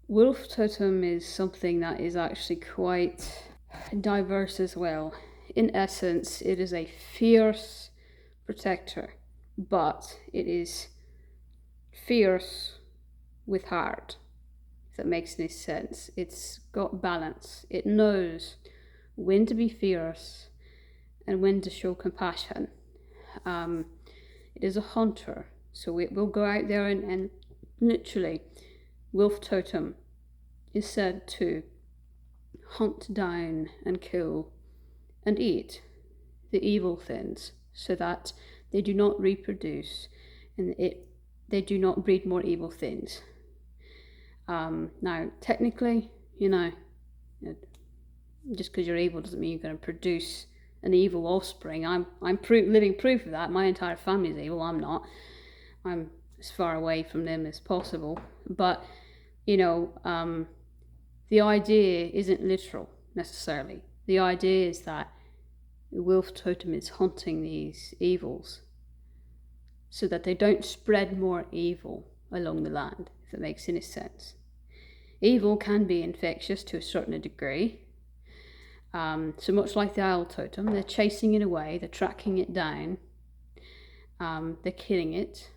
Wolf totem is something that is actually quite diverse as well. In essence, it is a fierce protector, but it is fierce with heart, if that makes any sense. It's got balance. It knows when to be fierce and when to show compassion. It is a hunter, so it will go out there and literally, wolf totem is said to hunt down and kill and eat the evil things so that they do not reproduce and they do not breed more evil things. Now, technically, just because you're evil doesn't mean you're going to produce an evil offspring. I'm living proof of that. My entire family is evil. I'm not. I'm as far away from them as possible. But the idea isn't literal necessarily. The idea is that the wolf totem is hunting these evils so that they don't spread more evil along the land, if that makes any sense. Evil can be infectious to a certain degree. So much like the owl totem, they're chasing it away, they're tracking it down, they're killing it,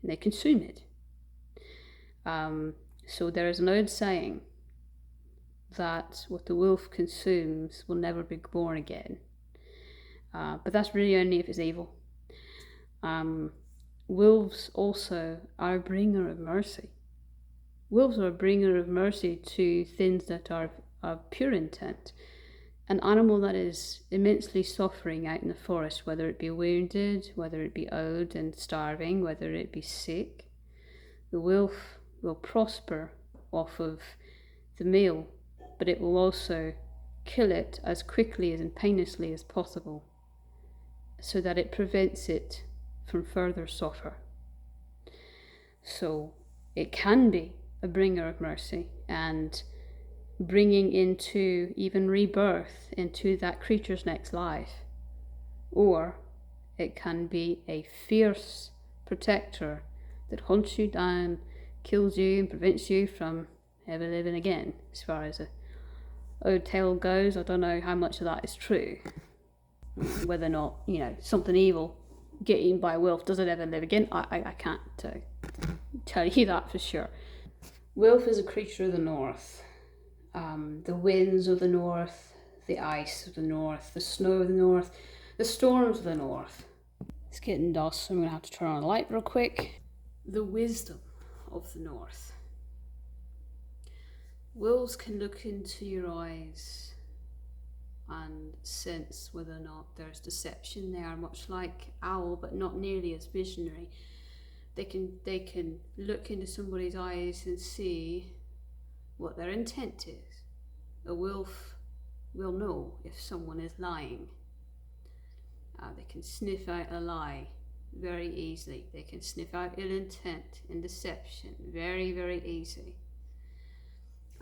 and they consume it. So there is an old saying that what the wolf consumes will never be born again. But that's really only if it's evil. Wolves also are a bringer of mercy. Wolves are a bringer of mercy to things that are of pure intent. An animal that is immensely suffering out in the forest, whether it be wounded, whether it be old and starving, whether it be sick, the wolf will prosper off of the meal, but it will also kill it as quickly and painlessly as possible so that it prevents it from further suffer. So it can be a bringer of mercy and bringing into even rebirth into that creature's next life. Or it can be a fierce protector that hunts you down, kills you, and prevents you from ever living again. As far as a old tale goes, I don't know how much of that is true. Whether or not, something evil, get eaten by a wolf, does it ever live again? I can't tell you that for sure. Wolf is a creature of the north. The winds of the north, the ice of the north, the snow of the north, the storms of the north. It's getting dusk, so I'm going to have to turn on the light real quick. The wisdom of the north. Wolves can look into your eyes and sense whether or not there's deception there, much like owl, but not nearly as visionary. They can look into somebody's eyes and see what their intent is. A wolf will know if someone is lying. They can sniff out a lie very easily. They can sniff out ill intent and deception very, very easily.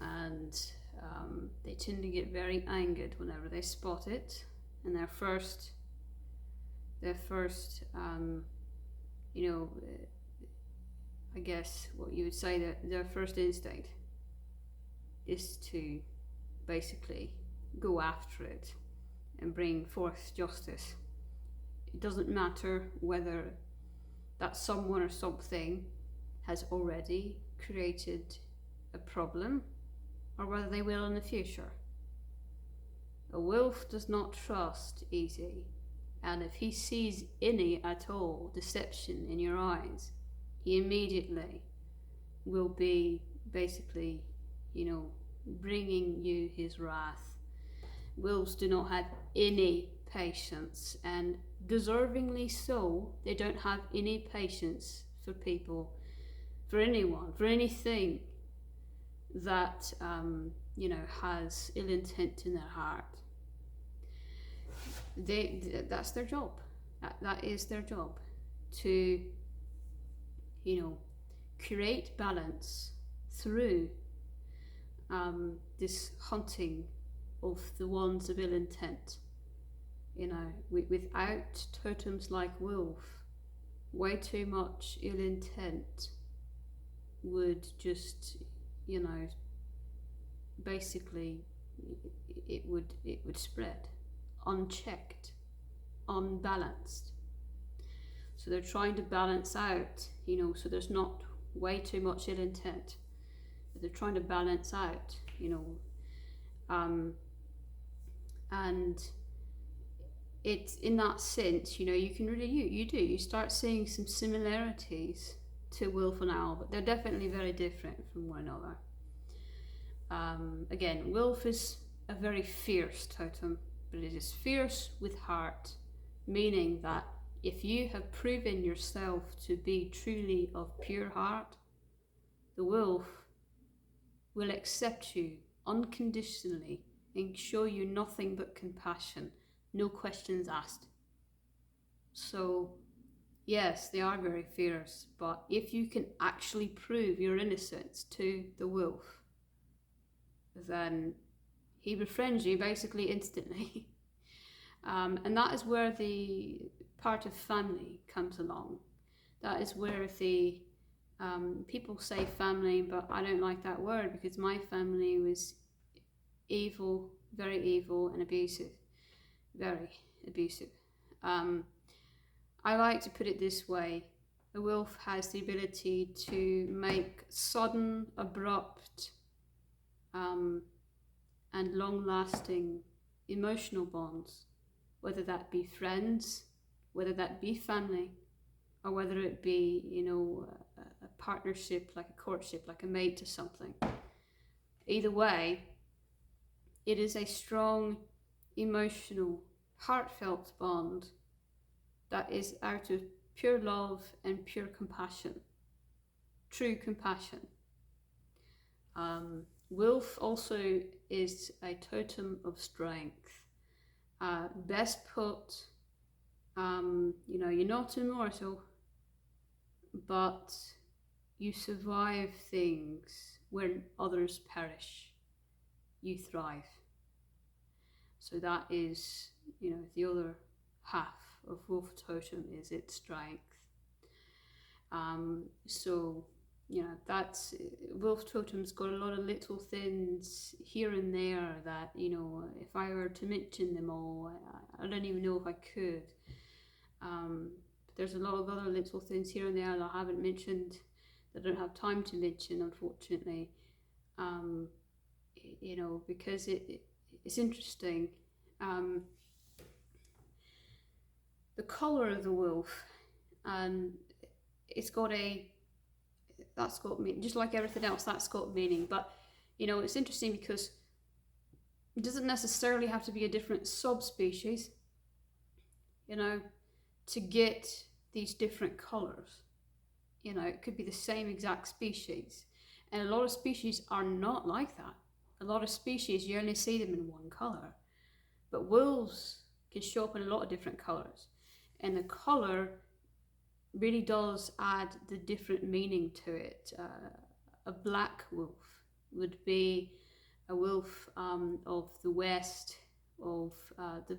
And they tend to get very angered whenever they spot it. And their first I guess what you would say that their first instinct is to basically go after it and bring forth justice. It doesn't matter whether that someone or something has already created a problem or whether they will in the future. A wolf does not trust easy, and if he sees any at all deception in your eyes, he immediately will be basically, bringing you his wrath. Wolves do not have any patience, and deservingly so. They don't have any patience for people, for anyone, for anything that has ill intent in their heart. That's their job. That is their job, to create balance through this hunting of the ones of ill intent. Without totems like wolf, way too much ill intent would just basically it would spread unchecked, unbalanced. So they're trying to balance out, so there's not way too much ill intent. They're trying to balance out, and it's in that sense, you can really you start seeing some similarities to wolf and owl, but they're definitely very different from one another. Again, wolf is a very fierce totem, but it is fierce with heart, meaning that if you have proven yourself to be truly of pure heart, the wolf will accept you unconditionally and show you nothing but compassion, no questions asked. So, yes, they are very fierce, but if you can actually prove your innocence to the wolf, then he befriends you basically instantly. And that is where the part of family comes along. That is where the people say family, but I don't like that word because my family was evil, very evil and abusive, very abusive. I like to put it this way: a wolf has the ability to make sudden, abrupt, and long-lasting emotional bonds, whether that be friends, whether that be family, or whether it be, a partnership, like a courtship, like a mate or something. Either way, it is a strong, emotional, heartfelt bond that is out of pure love and pure compassion, true compassion. Wolf also is a totem of strength. Best put, you're not immortal, but you survive things when others perish. You thrive. So that is, the other half of wolf totem is its strength. That's wolf totem's got a lot of little things here and there that, if I were to mention them all, I don't even know if I could. But there's a lot of other little things here and there that I haven't mentioned, that I don't have time to mention, unfortunately. Because it's interesting. The colour of the wolf, and that's got meaning, just like everything else, that's got meaning. But it's interesting because it doesn't necessarily have to be a different subspecies, to get these different colours. It could be the same exact species, and a lot of species are not like that. A lot of species, you only see them in one colour, but wolves can show up in a lot of different colours, and the colour really does add the different meaning to it. A black wolf would be a wolf of the West, of the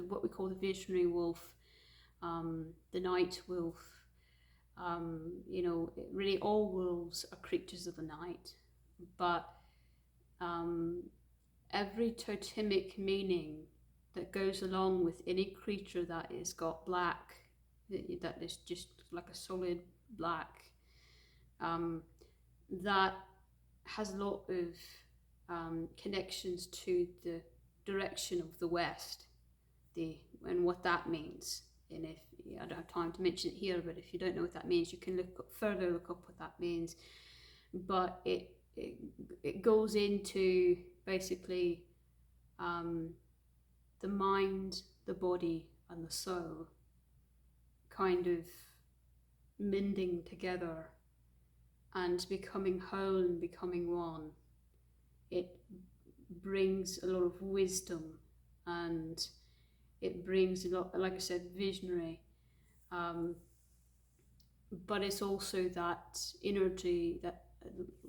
what we call the visionary wolf, the night wolf. Really all wolves are creatures of the night, but every totemic meaning that goes along with any creature that is got black, that is just like a solid black, that has a lot of connections to the direction of the West, and what that means. And if I don't have time to mention it here, but if you don't know what that means, you can look up what that means. But it goes into basically the mind, the body, and the soul kind of mending together and becoming whole and becoming one. It brings a lot of wisdom, and it brings a lot, like I said, visionary, but it's also that energy, that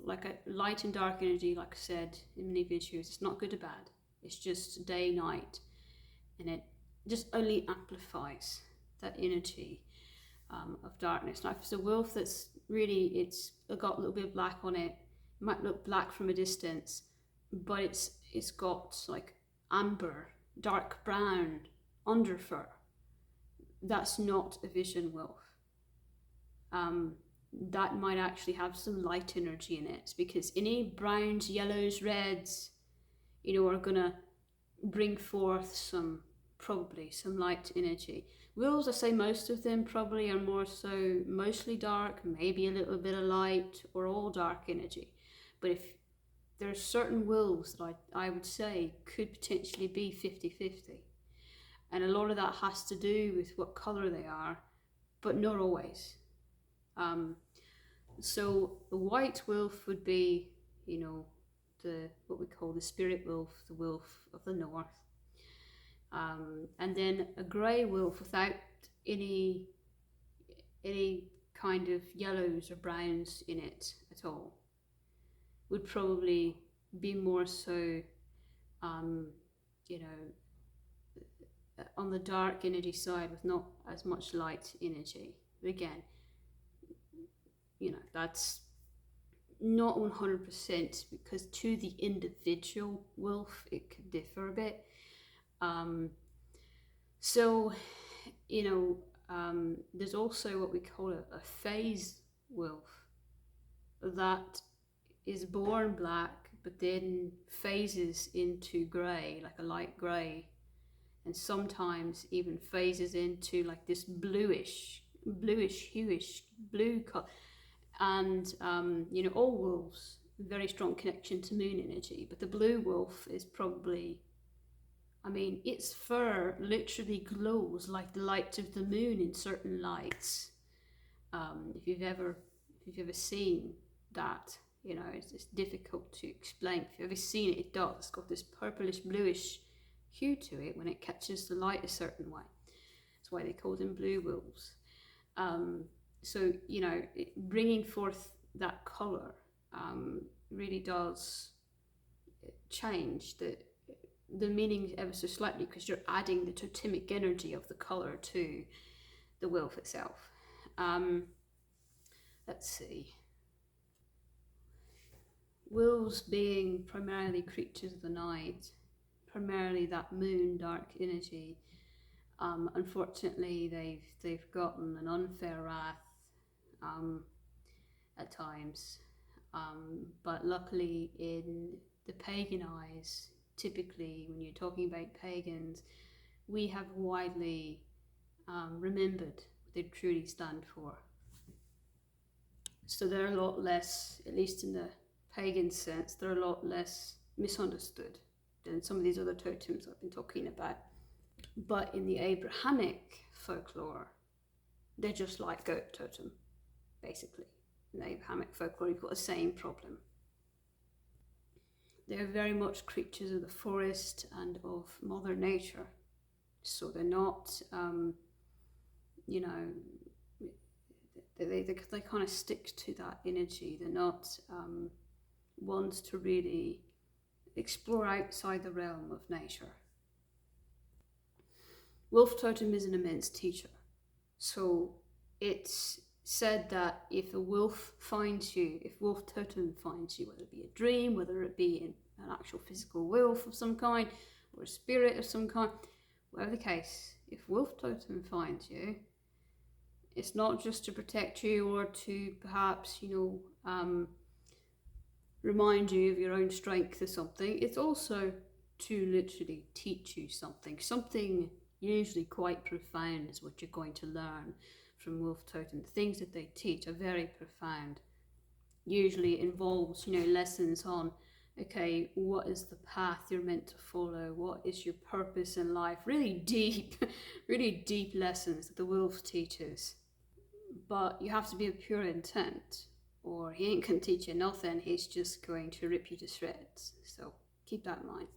like a light and dark energy, like I said in many videos. It's not good or bad, it's just day, night, and it just only amplifies that energy of darkness. Now if it's a wolf that's really, it's got a little bit of black on it, it might look black from a distance, but it's got like amber, dark brown underfur. That's not a vision wolf. That might actually have some light energy in it, because any browns, yellows, reds, are gonna bring forth probably some light energy. Wolves, I say most of them probably are more so mostly dark, maybe a little bit of light, or all dark energy. But if there are certain wolves that I would say could potentially be 50-50. And a lot of that has to do with what colour they are, but not always. So the white wolf would be, what we call the spirit wolf, the wolf of the north. And then a grey wolf without any kind of yellows or browns in it at all would probably be more so, on the dark energy side with not as much light energy. But again, that's not 100%, because to the individual wolf it could differ a bit. There's also what we call a phase wolf that is born black but then phases into grey, like a light grey, and sometimes even phases into like this bluish hueish blue color. And all wolves, very strong connection to moon energy, but the blue wolf is probably, its fur literally glows like the light of the moon in certain lights. If you've ever seen that, it's difficult to explain. If you've ever seen it, it does. It's got this purplish bluish hue to it when it catches the light a certain way. That's why they call them blue wolves. So bringing forth that colour really does change the meaning ever so slightly, because you're adding the totemic energy of the colour to the wolf itself. Let's see. Wolves being primarily creatures of the night, primarily that moon dark energy. Unfortunately, they've gotten an unfair wrath at times, but luckily in the pagan eyes, typically when you're talking about pagans, we have widely remembered what they truly stand for. So they're a lot less, at least in the pagan sense, they're a lot less misunderstood than some of these other totems I've been talking about. But in the Abrahamic folklore, they're just like goat totem, basically. In the Abrahamic folklore, you've got the same problem. They're very much creatures of the forest and of Mother Nature. So they're not, they kind of stick to that energy. They're not ones to really explore outside the realm of nature. Wolf Totem is an immense teacher. So it's said that if a wolf finds you, if Wolf Totem finds you, whether it be a dream, whether it be an actual physical wolf of some kind, or a spirit of some kind, whatever the case, if Wolf Totem finds you, it's not just to protect you or to perhaps, remind you of your own strength or something. It's also to literally teach you something. Something usually quite profound is what you're going to learn from Wolf Totem. The things that they teach are very profound. Usually involves, lessons on, okay, what is the path you're meant to follow? What is your purpose in life? Really deep lessons that the wolf teaches. But you have to be of pure intent, or he ain't gonna teach you nothing. He's just going to rip you to shreds. So keep that in mind.